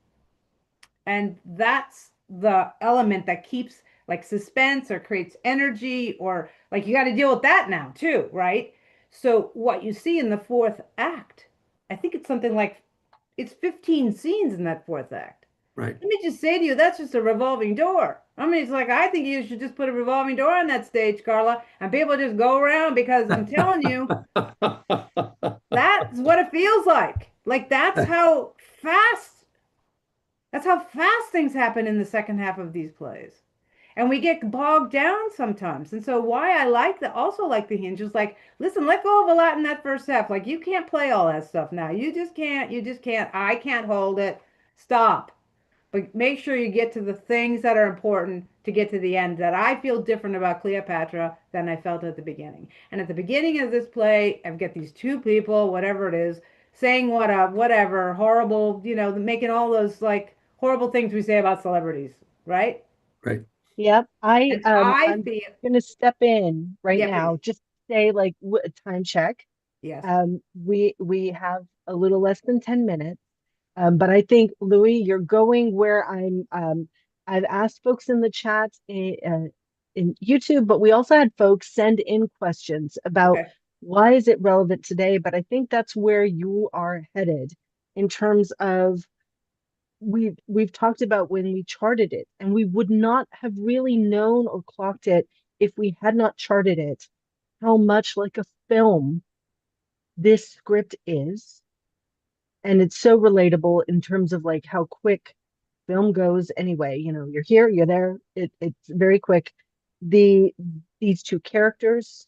And that's the element that keeps like suspense or creates energy, or like you got to deal with that now too, right? So what you see in the fourth act, I think it's something like it's 15 scenes in that fourth act. Right. Let me just say to you, that's just a revolving door. I mean, it's like I think you should just put a revolving door on that stage, Carla, and people just go around, because I'm telling you, that's what it feels like. Like fast that's how fast things happen in the second half of these plays. And we get bogged down sometimes. And so why I also like the hinge is like, listen, let go of a lot in that first half. Like you can't play all that stuff now. You just can't. I can't hold it. Stop. But make sure you get to the things that are important to get to the end, that I feel different about Cleopatra than I felt at the beginning. And at the beginning of this play, I've got these two people, whatever it is, saying whatever horrible, making all those like horrible things we say about celebrities, right? Right. Yep. And I I'm feel, gonna step in right yeah, please. now, just say like a time check. Yes. We have a little less than 10 minutes. But I think, Louis, you're going where I've asked folks in the chat in YouTube, but we also had folks send in questions about Okay. why is it relevant today? But I think that's where you are headed in terms of we've talked about when we charted it, and we would not have really known or clocked it if we had not charted it, how much like a film this script is. And it's so relatable in terms of like how quick film goes anyway. You know, you're here, you're there. It's very quick. The these two characters,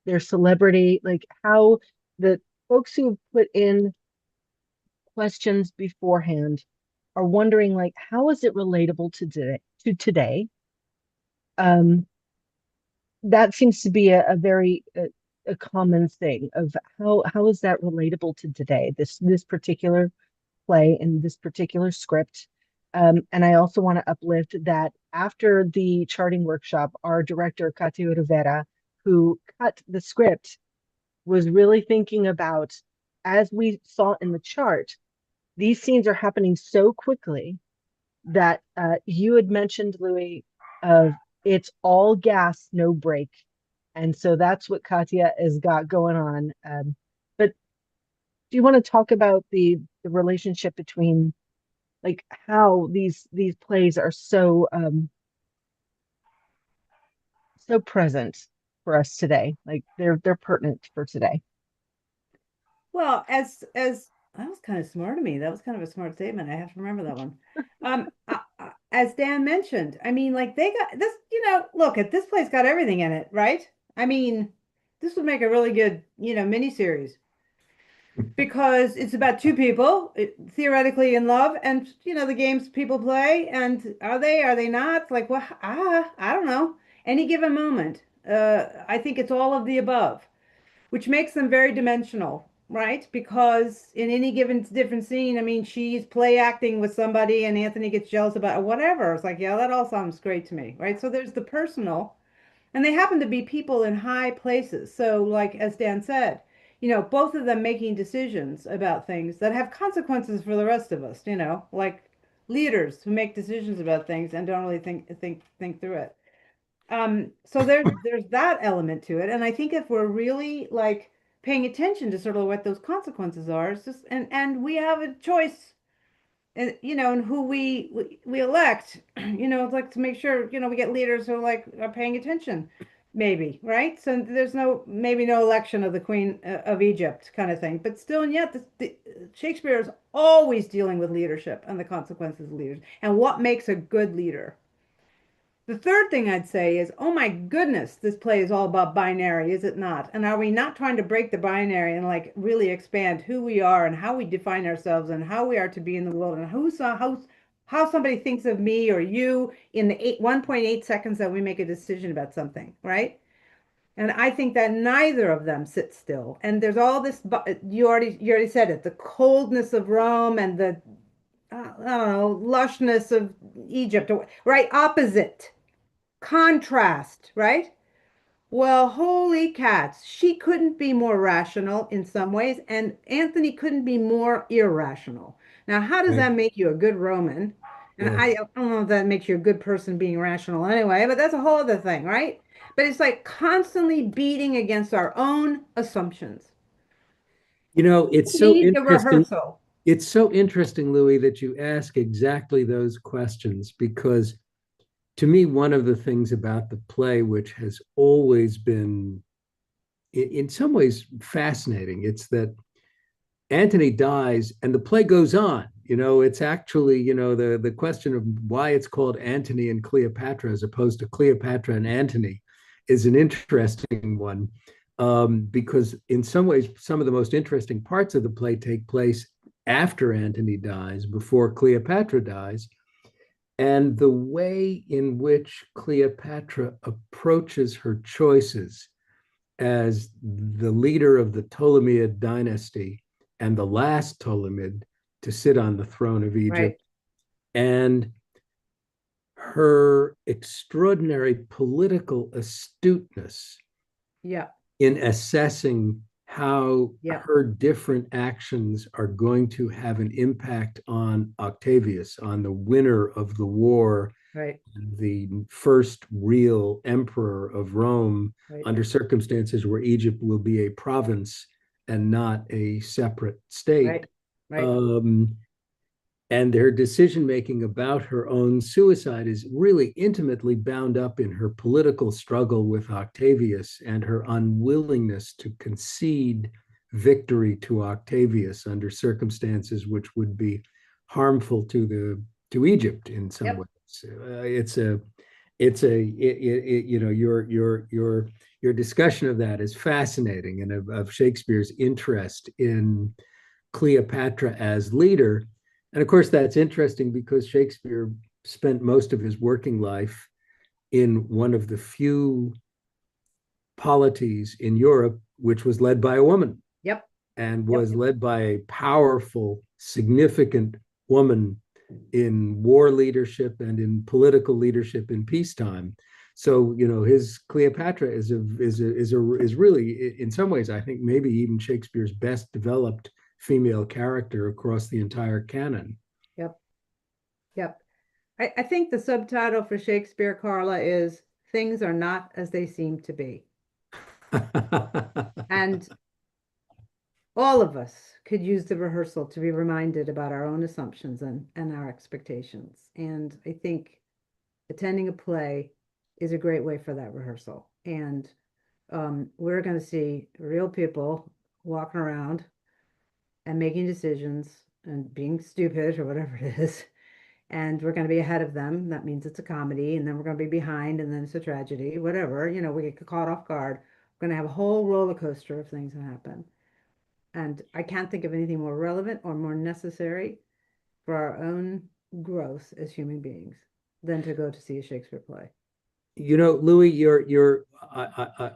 their celebrity, like how the folks who put in questions beforehand are wondering like how is it relatable to today? Um, that seems to be a very a common thing of how is that relatable to today? This particular play in this particular script. And I also want to uplift that after the charting workshop, our director, Katia Rivera, who cut the script, was really thinking about, as we saw in the chart, these scenes are happening so quickly that you had mentioned, Louis, of it's all gas, no brake. And so that's what Katia has got going on. But do you want to talk about the relationship between like how these plays are so so present for us today? Like they're pertinent for today. Well, as that was kind of smart of me. That was kind of a smart statement. I have to remember that one. As Dan mentioned, I mean, like they got this, look at this place got everything in it, right? I mean, this would make a really good, miniseries because it's about two people theoretically in love and, the games people play and are they not? Like, well, I don't know. Any given moment. I think it's all of the above, which makes them very dimensional, right? Because in any given different scene, I mean, she's play acting with somebody and Antony gets jealous about whatever. It's like, yeah, that all sounds great to me, right? So there's the personal, and they happen to be people in high places. So, like as Dan said, both of them making decisions about things that have consequences for the rest of us, like leaders who make decisions about things and don't really think through it. So there's that element to it. And I think if we're really like paying attention to sort of what those consequences are, it's just and we have a choice and and who we elect, it's like to make sure, we get leaders who like are paying attention, maybe, right? So there's maybe no election of the Queen of Egypt kind of thing, but still, and yet Shakespeare is always dealing with leadership and the consequences of leaders and what makes a good leader. The third thing I'd say is, oh my goodness, this play is all about binary, is it not? And are we not trying to break the binary and like really expand who we are and how we define ourselves and how we are to be in the world and how somebody thinks of me or you in the 1.8 seconds that we make a decision about something, right? And I think that neither of them sit still. And there's all this, you already said it, the coldness of Rome and the I don't know, lushness of Egypt, right? Opposite contrast, right? Well, holy cats, she couldn't be more rational in some ways, and Antony couldn't be more irrational. Now, how does Right. that make you a good Roman? And Yeah. I don't know if that makes you a good person being rational anyway, but that's a whole other thing, right? But it's like constantly beating against our own assumptions. It's We so need the interesting. rehearsal. It's so interesting, Louis, that you ask exactly those questions because to me, one of the things about the play, which has always been in some ways fascinating, it's that Antony dies and the play goes on. It's actually, the question of why it's called Antony and Cleopatra as opposed to Cleopatra and Antony is an interesting one. Because in some ways, some of the most interesting parts of the play take place after Antony dies, before Cleopatra dies. And the way in which Cleopatra approaches her choices as the leader of the Ptolemaic dynasty and the last Ptolemyd to sit on the throne of Right. Egypt, and her extraordinary political astuteness Yeah. in assessing how Yeah. her different actions are going to have an impact on Octavius, on the winner of the war, Right. the first real emperor of Rome, Right. under circumstances where Egypt will be a province and not a separate state. Right. And her decision making about her own suicide is really intimately bound up in her political struggle with Octavius and her unwillingness to concede victory to Octavius under circumstances which would be harmful to Egypt in some Yep. ways. You know, your discussion of that is fascinating, and of Shakespeare's interest in Cleopatra as leader. And of course, that's interesting because Shakespeare spent most of his working life in one of the few polities in Europe which was led by a woman. Yep. And was led by a powerful, significant woman in war leadership and in political leadership in peacetime. So, you know, his Cleopatra is really, in some ways, I think maybe even Shakespeare's best developed female character across the entire canon. Yep. Yep. I think the subtitle for Shakespeare, Carla, is Things Are Not As They Seem to Be. And all of us could use the rehearsal to be reminded about our own assumptions and our expectations. And I think attending a play is a great way for that rehearsal. And we're going to see real people walking around and making decisions and being stupid or whatever it is. And we're going to be ahead of them. That means it's a comedy. And then we're going to be behind, and then it's a tragedy, whatever. You know, we get caught off guard. We're going to have a whole roller coaster of things that happen. And I can't think of anything more relevant or more necessary for our own growth as human beings than to go to see a Shakespeare play. You know, Louis,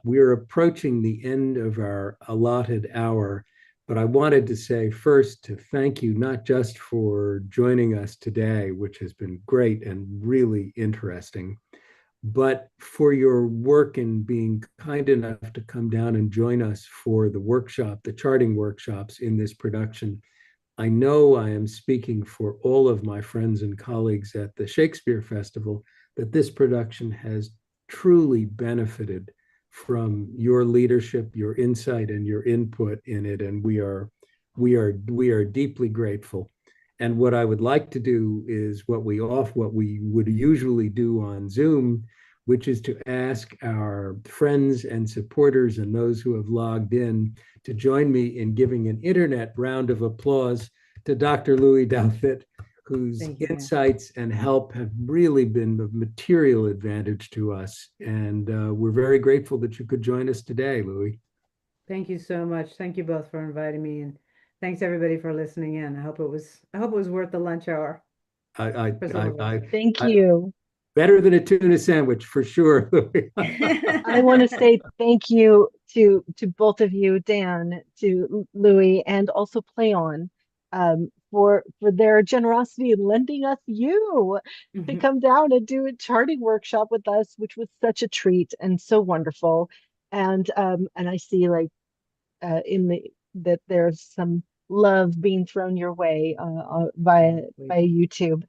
we're approaching the end of our allotted hour, but I wanted to say first to thank you not just for joining us today, which has been great and really interesting, but for your work in being kind enough to come down and join us for the workshop, the charting workshops in this production. I know I am speaking for all of my friends and colleagues at the Shakespeare Festival that this production has truly benefited from your leadership, your insight, and your input in it, and we are deeply grateful. And what I would like to do is what we would usually do on Zoom, which is to ask our friends and supporters and those who have logged in to join me in giving an internet round of applause to Dr. Lue Douthit, whose insights and help have really been of material advantage to us. And we're very grateful that you could join us today, Louis. Thank you so much. Thank you both for inviting me, and thanks everybody for listening in. I hope it was worth the lunch hour. Thank you. Better than a tuna sandwich for sure. I want to say thank you to both of you, Dan, to Louis, and also Play On, for their generosity in lending us you to come down and do a charting workshop with us, which was such a treat and so wonderful. And I see like that there's some love being thrown your way via YouTube.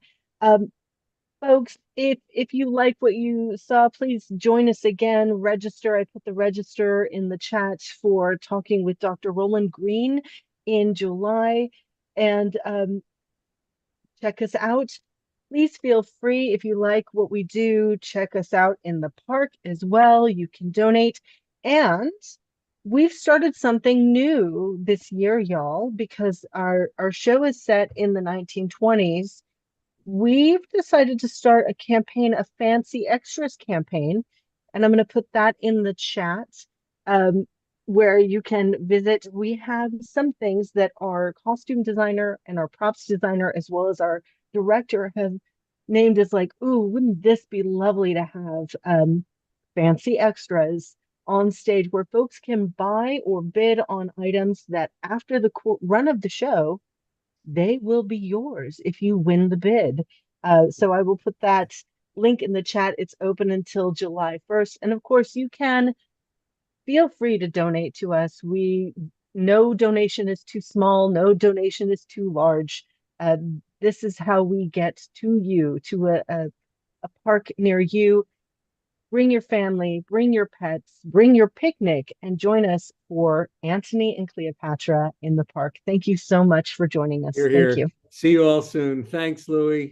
Folks, if you like what you saw, please join us again. Register. I put the register in the chat for talking with Dr. Roland Green in July, and check us out. Please feel free, if you like what we do, check us out in the park as well. You can donate. And we've started something new this year, y'all, because our show is set in the 1920s. We've decided to start a campaign, a fancy extras campaign, and I'm going to put that in the chat, where you can visit. We have some things that our costume designer and our props designer, as well as our director, have named as like, ooh, wouldn't this be lovely to have fancy extras on stage where folks can buy or bid on items that after the run of the show, they will be yours if you win the bid. So I will put that link in the chat. It's open until July 1st. And of course, you can feel free to donate to us. No donation is too small, no donation is too large. This is how we get to you, to a park near you. Bring your family, bring your pets, bring your picnic, and join us for Antony and Cleopatra in the park. Thank you so much for joining us. You're Thank here. you. See you all soon. Thanks, Louie.